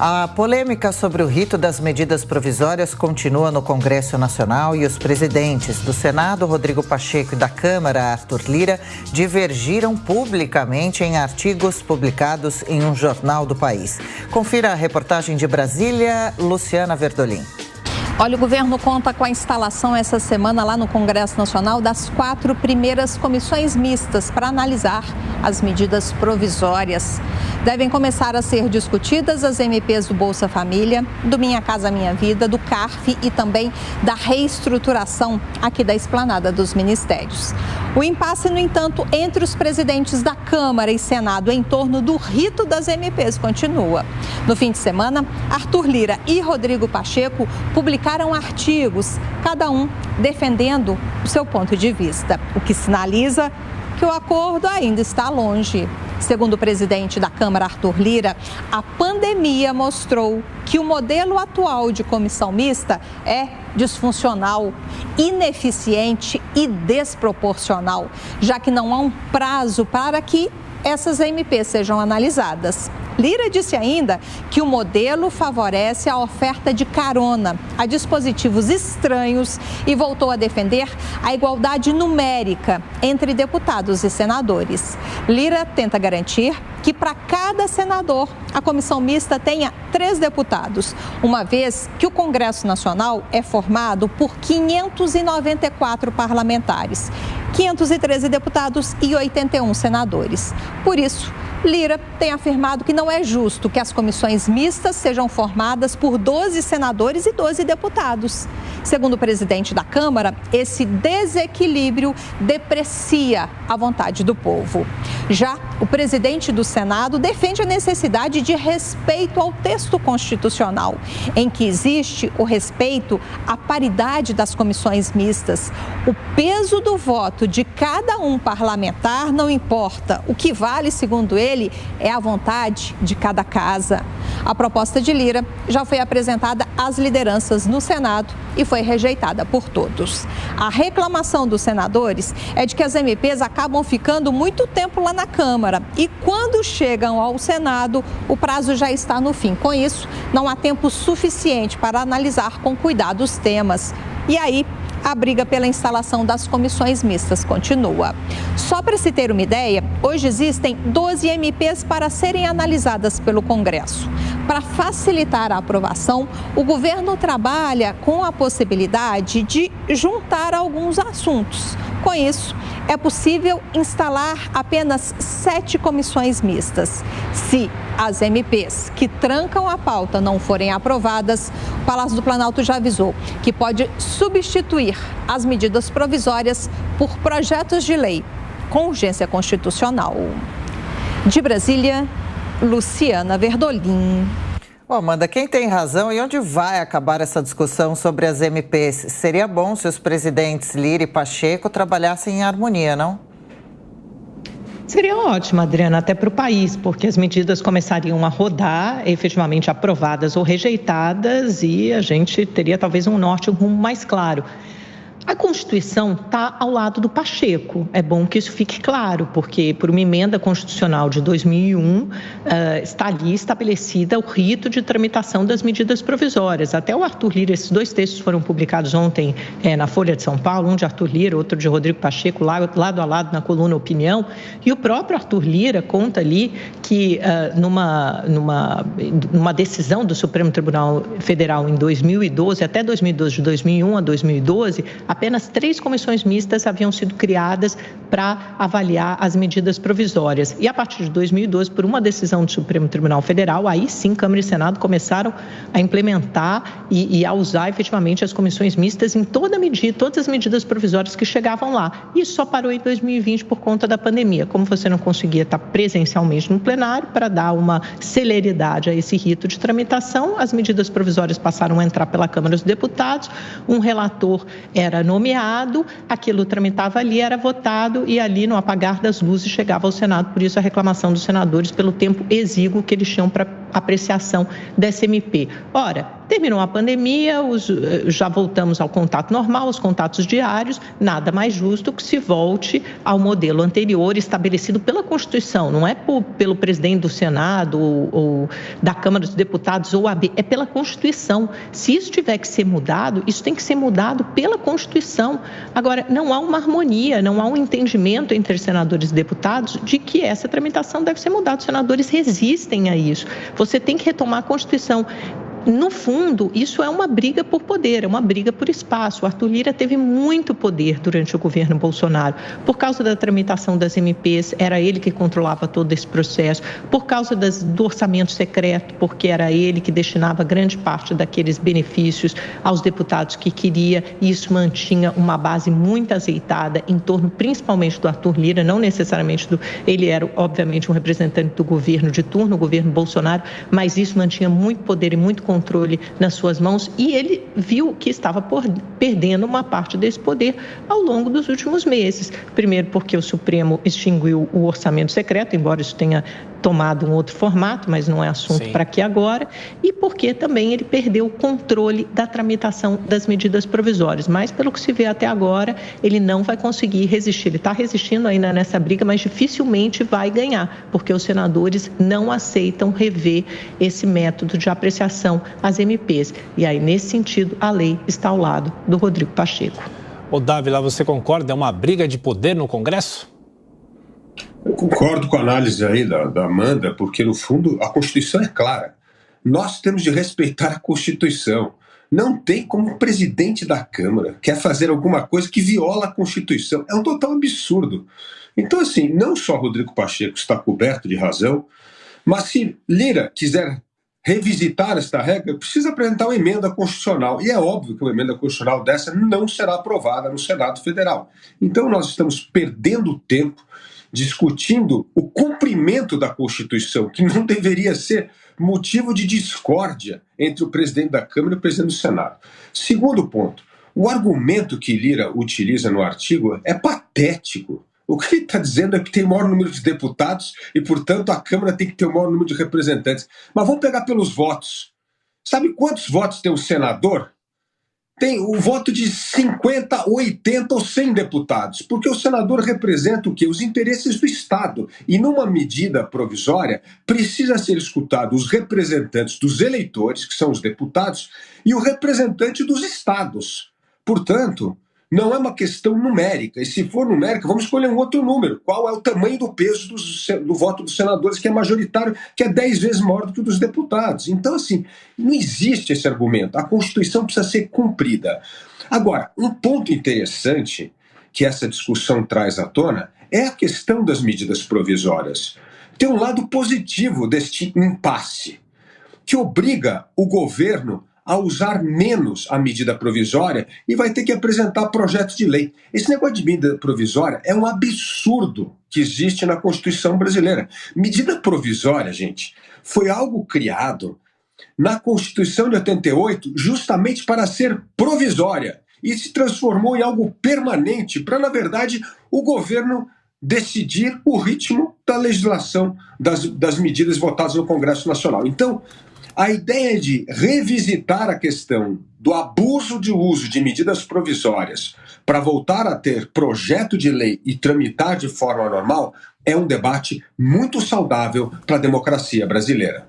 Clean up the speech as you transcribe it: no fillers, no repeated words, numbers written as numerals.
A polêmica sobre o rito das medidas provisórias continua no Congresso Nacional e os presidentes do Senado, Rodrigo Pacheco, e da Câmara, Arthur Lira, divergiram publicamente em artigos publicados em um jornal do país. Confira a reportagem de Brasília, Luciana Verdolim. Olha, o governo conta com a instalação essa semana lá no Congresso Nacional das 4 primeiras comissões mistas para analisar as medidas provisórias. Devem começar a ser discutidas as MPs do Bolsa Família, do Minha Casa Minha Vida, do CARF e também da reestruturação aqui da esplanada dos ministérios. O impasse, no entanto, entre os presidentes da Câmara e Senado em torno do rito das MPs continua. No fim de semana, Arthur Lira e Rodrigo Pacheco publicaram artigos, cada um defendendo o seu ponto de vista, o que sinaliza que o acordo ainda está longe. Segundo o presidente da Câmara, Arthur Lira, a pandemia mostrou que o modelo atual de comissão mista é disfuncional, ineficiente e desproporcional, já que não há um prazo para que essas MPs sejam analisadas. Lira disse ainda que o modelo favorece a oferta de carona a dispositivos estranhos e voltou a defender a igualdade numérica entre deputados e senadores. Lira tenta garantir que para cada senador a comissão mista tenha 3 deputados, uma vez que o Congresso Nacional é formado por 594 parlamentares, 513 deputados e 81 senadores. Por isso, Lira tem afirmado que não é justo que as comissões mistas sejam formadas por 12 senadores e 12 deputados. Segundo o presidente da Câmara, esse desequilíbrio deprecia a vontade do povo. Já o presidente do Senado defende a necessidade de respeito ao texto constitucional, em que existe o respeito à paridade das comissões mistas. O peso do voto de cada um parlamentar não importa. O que vale, segundo ele, é a vontade de cada casa. A proposta de Lira já foi apresentada às lideranças no Senado e foi rejeitada por todos. A reclamação dos senadores é de que as MPs acabam ficando muito tempo lá na Câmara e quando chegam ao Senado, o prazo já está no fim. Com isso, não há tempo suficiente para analisar com cuidado os temas. E aí, a briga pela instalação das comissões mistas continua. Só para se ter uma ideia, hoje existem 12 MPs para serem analisadas pelo Congresso. Para facilitar a aprovação, o governo trabalha com a possibilidade de juntar alguns assuntos. Com isso, é possível instalar apenas 7 comissões mistas. Se as MPs que trancam a pauta não forem aprovadas, o Palácio do Planalto já avisou que pode substituir as medidas provisórias por projetos de lei com urgência constitucional. De Brasília, Luciana Verdolim. Bom, Amanda, quem tem razão e onde vai acabar essa discussão sobre as MPs? Seria bom se os presidentes Lira e Pacheco trabalhassem em harmonia, não? Seria ótimo, Adriana, até para o país, porque as medidas começariam a rodar, efetivamente aprovadas ou rejeitadas, e a gente teria talvez um norte, um rumo mais claro. A Constituição está ao lado do Pacheco, é bom que isso fique claro, porque por uma emenda constitucional de 2001 está ali estabelecida o rito de tramitação das medidas provisórias. Até o Arthur Lira, esses 2 textos foram publicados ontem na Folha de São Paulo, um de Arthur Lira, outro de Rodrigo Pacheco, lado a lado na coluna Opinião, e o próprio Arthur Lira conta ali que numa decisão do Supremo Tribunal Federal em 2012, até 2012, de 2001 a 2012, apenas 3 comissões mistas haviam sido criadas para avaliar as medidas provisórias. E a partir de 2012, por uma decisão do Supremo Tribunal Federal, aí sim, Câmara e Senado começaram a implementar e a usar efetivamente as comissões mistas em todas as medidas provisórias que chegavam lá. Isso só parou em 2020 por conta da pandemia. Como você não conseguia estar presencialmente no plenário, para dar uma celeridade a esse rito de tramitação, as medidas provisórias passaram a entrar pela Câmara dos Deputados. Um relator era era nomeado, aquilo tramitava ali, era votado e ali no apagar das luzes chegava ao Senado. Por isso a reclamação dos senadores pelo tempo exíguo que eles tinham para apreciação dessa MP. Ora, terminou a pandemia, já voltamos ao contato normal, aos contatos diários, nada mais justo que se volte ao modelo anterior estabelecido pela Constituição, não é pelo presidente do Senado ou da Câmara dos Deputados ou AB, é pela Constituição. Se isso tiver que ser mudado, isso tem que ser mudado pela Constituição. Agora, não há uma harmonia, não há um entendimento entre senadores e deputados de que essa tramitação deve ser mudada. Os senadores resistem a isso. Você tem que retomar a Constituição. No fundo, isso é uma briga por poder, é uma briga por espaço. O Arthur Lira teve muito poder durante o governo Bolsonaro. Por causa da tramitação das MPs, era ele que controlava todo esse processo. Por causa do orçamento secreto, porque era ele que destinava grande parte daqueles benefícios aos deputados que queria. E isso mantinha uma base muito azeitada em torno, principalmente do Arthur Lira, não necessariamente ele era, obviamente, um representante do governo de turno, o governo Bolsonaro, mas isso mantinha muito poder e muito controle nas suas mãos e ele viu que estava perdendo uma parte desse poder ao longo dos últimos meses. Primeiro porque o Supremo extinguiu o orçamento secreto, embora isso tenha tomado um outro formato, mas não é assunto para aqui agora, e porque também ele perdeu o controle da tramitação das medidas provisórias. Mas, pelo que se vê até agora, ele não vai conseguir resistir. Ele está resistindo ainda nessa briga, mas dificilmente vai ganhar, porque os senadores não aceitam rever esse método de apreciação às MPs. E aí, nesse sentido, a lei está ao lado do Rodrigo Pacheco. Ô, Dávila, você concorda? É uma briga de poder no Congresso? Eu concordo com a análise aí da Amanda, porque, no fundo, a Constituição é clara. Nós temos de respeitar a Constituição. Não tem como o presidente da Câmara quer fazer alguma coisa que viola a Constituição. É um total absurdo. Então, assim, não só Rodrigo Pacheco está coberto de razão, mas se Lira quiser revisitar esta regra, precisa apresentar uma emenda constitucional. E é óbvio que uma emenda constitucional dessa não será aprovada no Senado Federal. Então, nós estamos perdendo tempo discutindo o cumprimento da Constituição, que não deveria ser motivo de discórdia entre o presidente da Câmara e o presidente do Senado. Segundo ponto, o argumento que Lira utiliza no artigo é patético. O que ele está dizendo é que tem o maior número de deputados e, portanto, a Câmara tem que ter o maior número de representantes. Mas vamos pegar pelos votos. Sabe quantos votos tem um senador? Tem o voto de 50, 80 ou 100 deputados, porque o senador representa o quê? Os interesses do Estado. E numa medida provisória, precisa ser escutado os representantes dos eleitores, que são os deputados, e o representante dos estados. Portanto, não é uma questão numérica. E se for numérica, vamos escolher um outro número. Qual é o tamanho do peso do voto dos senadores, que é majoritário, que é 10 vezes maior do que o dos deputados. Então, assim, não existe esse argumento. A Constituição precisa ser cumprida. Agora, um ponto interessante que essa discussão traz à tona é a questão das medidas provisórias. Tem um lado positivo deste impasse, que obriga o governo a usar menos a medida provisória e vai ter que apresentar projetos de lei. Esse negócio de medida provisória é um absurdo que existe na Constituição brasileira. Medida provisória, gente, foi algo criado na Constituição de 88 justamente para ser provisória e se transformou em algo permanente para, na verdade, o governo decidir o ritmo da legislação das medidas votadas no Congresso Nacional. Então, a ideia de revisitar a questão do abuso de uso de medidas provisórias para voltar a ter projeto de lei e tramitar de forma normal é um debate muito saudável para a democracia brasileira.